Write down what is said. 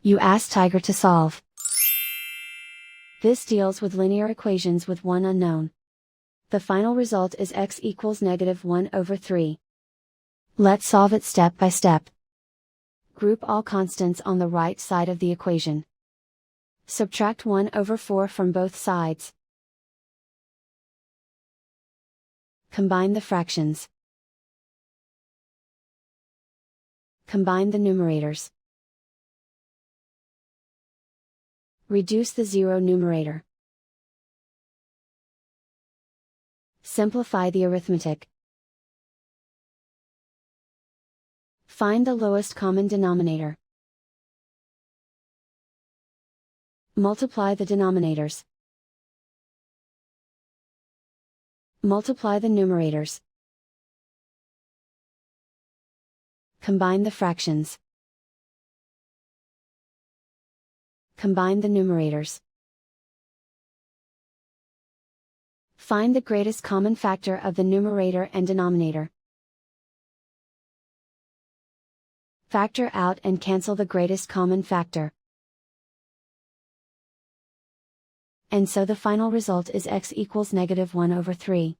You ask Tiger to solve. This deals with linear equations with one unknown. The final result is x equals -1/3. Let's solve it step by step. Group all constants on the right side of the equation. Subtract 1/4 from both sides. Combine the fractions. Combine the numerators. Reduce the zero numerator. Simplify the arithmetic. Find the lowest common denominator. Multiply the denominators. Multiply the numerators. Combine the fractions. Combine the numerators. Find the greatest common factor of the numerator and denominator. Factor out and cancel the greatest common factor. And so the final result is x equals -1/3.